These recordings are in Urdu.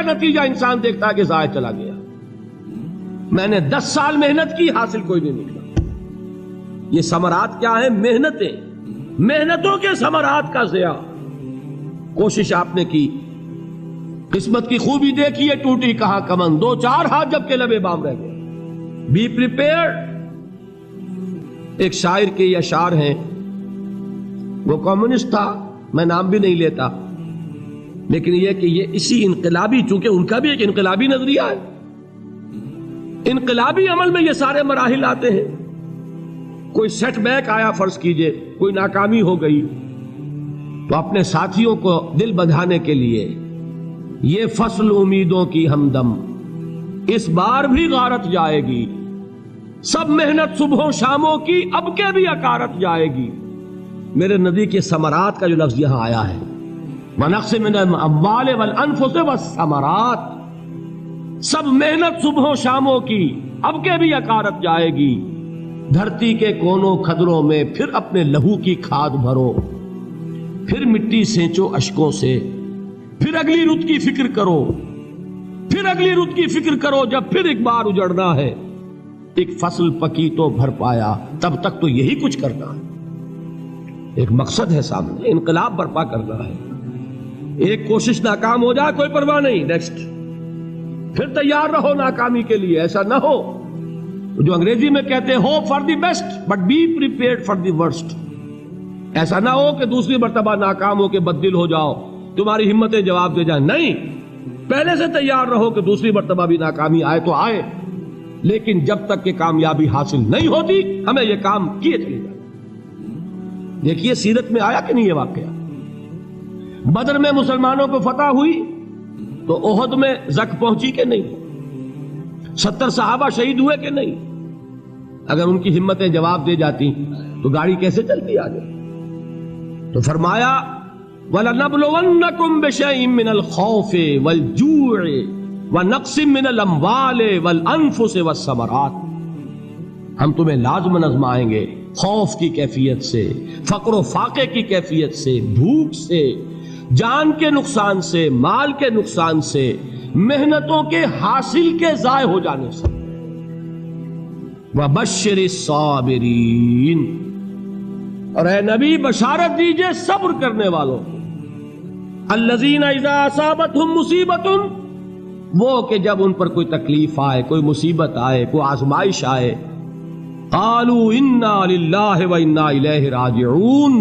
نتیجہ انسان دیکھتا ہے کہ ضائع چلا گیا. میں نے 10 سال محنت کی، حاصل کوئی نہیں نکلا. یہ ثمرات کیا ہیں؟ محنتیں، محنتوں کے ثمرات کا ضیاع. کوشش آپ نے کی، قسمت کی خوبی دیکھیے، ٹوٹی کہاں کمن، 2-4 ہاتھ جب کے لبے بام رہ گئے. Be prepared. ایک شاعر کے یہ اشعار ہیں، وہ کمیونسٹ تھا، میں نام بھی نہیں لیتا، لیکن یہ کہ یہ اسی انقلابی، چونکہ ان کا بھی ایک انقلابی نظریہ ہے، انقلابی عمل میں یہ سارے مراحل آتے ہیں. کوئی سیٹ بیک آیا، فرض کیجئے کوئی ناکامی ہو گئی، تو اپنے ساتھیوں کو دل بندھانے کے لیے یہ فصل امیدوں کی ہمدم اس بار بھی غارت جائے گی، سب محنت صبحوں شاموں کی اب کے بھی اکارت جائے گی. میرے نزدیک یہ ثمرات کا جو لفظ یہاں آیا ہے، وَنَقْصٍ مِّنَ الْأَمْوَالِ وَالْأَنفُسِ وَالثَّمَرَاتِ، سب محنت صبحوں شاموں کی اب کے بھی اکارت جائے گی. دھرتی کے کونوں کھدروں میں پھر اپنے لہو کی کھاد بھرو، پھر مٹی سینچو اشکوں سے، پھر اگلی رت کی فکر کرو، پھر اگلی رت کی فکر کرو، جب پھر ایک بار اجڑنا ہے. ایک فصل پکی تو بھر پایا، تب تک تو یہی کچھ کرنا ہے. ایک مقصد ہے سامنے، انقلاب برپا کرنا ہے. ایک کوشش ناکام ہو جائے کوئی پرواہ نہیں، نیکسٹ. پھر تیار رہو ناکامی کے لیے. ایسا نہ ہو جو انگریزی میں کہتے ہیں hope for the best but be prepared for the worst. ایسا نہ ہو کہ دوسری مرتبہ ناکام ہو کے بددل ہو جاؤ، تمہاری ہمتیں جواب دے جائیں. نہیں، پہلے سے تیار رہو کہ دوسری مرتبہ بھی ناکامی آئے تو آئے، لیکن جب تک کہ کامیابی حاصل نہیں ہوتی ہمیں یہ کام کیے چلے جائیں. دیکھیے سیرت میں آیا کہ نہیں یہ واقعہ. بدر میں مسلمانوں کو فتح ہوئی تو احد میں زک پہنچی کہ نہیں؟ 70 صحابہ شہید ہوئے کہ نہیں؟ اگر ان کی ہمتیں جواب دے جاتی تو گاڑی کیسے چلتی آگے؟ تو فرمایا وَلَنَبْلُوَنَّكُمْ بِشَيْءٍ مِّنَ الْخَوْفِ وَالْجُوعِ وَنَقْصٍ مِّنَ الْأَمْوَالِ وَالْأَنفُسِ وَالثَّمَرَاتِ. ہم تمہیں لازم آزمائیں گے، خوف کی کیفیت سے، فقر و فاقے کی کیفیت سے، بھوک سے، جان کے نقصان سے، مال کے نقصان سے، محنتوں کے حاصل کے ضائع ہو جانے سے. وَبَشِّرِ الصَّابِرِينَ، اور اے نبی بشارت دیجئے صبر کرنے والوں کو. الَّذِينَ إِذَا أَصَابَتْهُمْ مُصِيبَةٌ، وہ کہ جب ان پر کوئی تکلیف آئے، کوئی مصیبت آئے، کوئی آزمائش آئے، قالوا انا للہ وانا الیہ راجعون،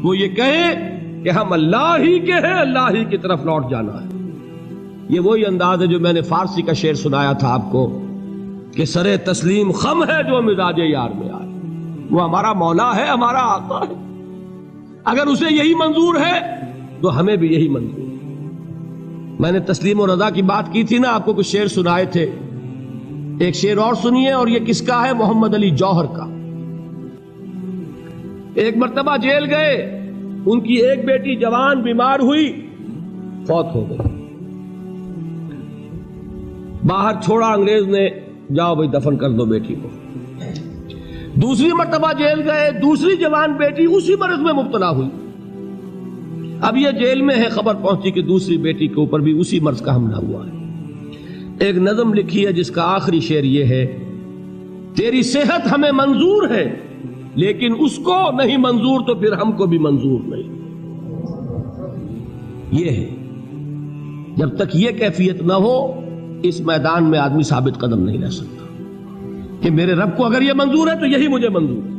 وہ یہ کہیں کہ ہم اللہ ہی کے ہیں، اللہ ہی کی طرف لوٹ جانا ہے. یہ وہی انداز ہے جو میں نے فارسی کا شعر سنایا تھا آپ کو کہ سرے تسلیم خم ہے جو مزاج یار میں آئے. وہ ہمارا مولا ہے، ہمارا آقا ہے، اگر اسے یہی منظور ہے تو ہمیں بھی یہی منظور ہے. میں نے تسلیم و رضا کی بات کی تھی نا، آپ کو کچھ شعر سنائے تھے. ایک شعر اور سنیے، اور یہ کس کا ہے؟ محمد علی جوہر کا. ایک مرتبہ جیل گئے، ان کی ایک بیٹی جوان بیمار ہوئی، فوت ہو گئی. باہر چھوڑا انگریز نے، جاؤ بھائی دفن کر دو بیٹی کو. دوسری مرتبہ جیل گئے، دوسری جوان بیٹی اسی مرض میں مبتلا ہوئی. اب یہ جیل میں ہے، خبر پہنچی کہ دوسری بیٹی کے اوپر بھی اسی مرض کا حملہ ہوا ہے. ایک نظم لکھی ہے جس کا آخری شعر یہ ہے، تیری صحت ہمیں منظور ہے لیکن اس کو نہیں منظور تو پھر ہم کو بھی منظور نہیں. یہ ہے، جب تک یہ کیفیت نہ ہو اس میدان میں آدمی ثابت قدم نہیں رہ سکتا کہ میرے رب کو اگر یہ منظور ہے تو یہی مجھے منظور ہے،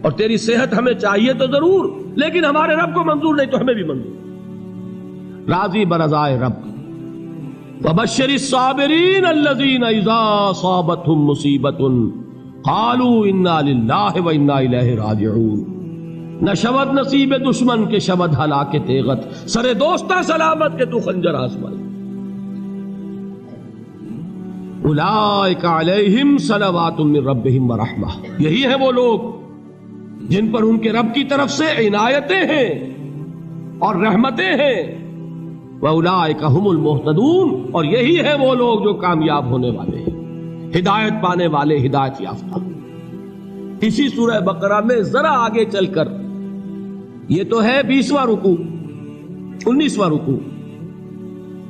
اور تیری صحت ہمیں چاہیے تو ضرور، لیکن ہمارے رب کو منظور نہیں تو ہمیں بھی منظور. راضی برضائے رب. وَبَشِّرِ الصَّابِرِينَ الَّذِينَ إِذَا أَصَابَتْهُمْ مُصِيبَةٌ قَالُوا إِنَّا لِلَّهِ وَإِنَّا إِلَيْهِ رَاجِعُونَ. نہ شود نصیب دشمن کے شود ہلاک تیغت، سر دوستہ سلامت کے تو خنجر آزمائے. اولئک علیہم صلوات من ربہم ورحمہ، یہی ہیں وہ لوگ جن پر ان کے رب کی طرف سے عنایتیں ہیں اور رحمتیں ہیں. وَأُولَٰئِكَ هُمُ الْمُهْتَدُونَ، اور یہی ہیں وہ لوگ جو کامیاب ہونے والے ہیں، ہدایت پانے والے، ہدایت یافتہ. اسی سورہ بقرہ میں ذرا آگے چل کر، یہ تو ہے 20واں رکوع، 19واں رکوع،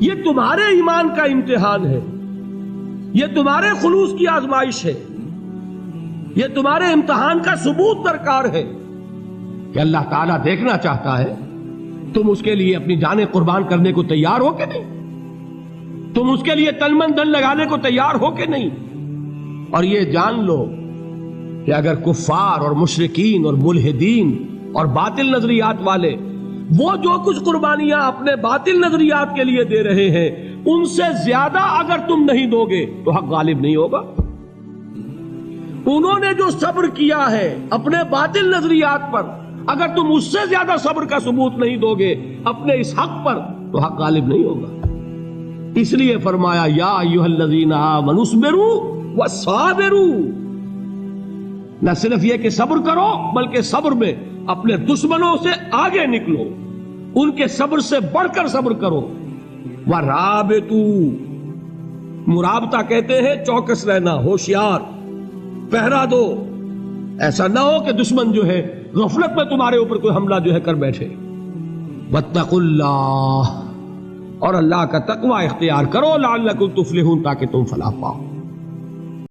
یہ تمہارے ایمان کا امتحان ہے، یہ تمہارے خلوص کی آزمائش ہے، یہ تمہارے امتحان کا ثبوت درکار ہے کہ اللہ تعالیٰ دیکھنا چاہتا ہے تم اس کے لیے اپنی جانیں قربان کرنے کو تیار ہو کہ نہیں، تم اس کے لیے تن من دھن لگانے کو تیار ہو کہ نہیں۔ اور یہ جان لو کہ اگر کفار اور مشرکین اور ملحدین اور باطل نظریات والے وہ جو کچھ قربانیاں اپنے باطل نظریات کے لیے دے رہے ہیں ان سے زیادہ اگر تم نہیں دو گے تو حق غالب نہیں ہوگا۔ انہوں نے جو صبر کیا ہے اپنے باطل نظریات پر، اگر تم اس سے زیادہ صبر کا ثبوت نہیں دو گے اپنے اس حق پر تو حق غالب نہیں ہوگا۔ اس لیے فرمایا یا ایھا الذین آمنوا اصبروا وصابروا، نہ صرف یہ کہ صبر کرو بلکہ صبر میں اپنے دشمنوں سے آگے نکلو، ان کے صبر سے بڑھ کر صبر کرو۔ وَرَابِطُوا، مرابطہ کہتے ہیں چوکس رہنا، ہوشیار، پہرا دو، ایسا نہ ہو کہ دشمن جو ہے غفلت میں تمہارے اوپر کوئی حملہ جو ہے کر بیٹھے۔ وَاتَّقُوا اللَّهَ، اور اللہ کا تقوی اختیار کرو، لعلکم تفلحون، تاکہ تم فلاح پاؤ۔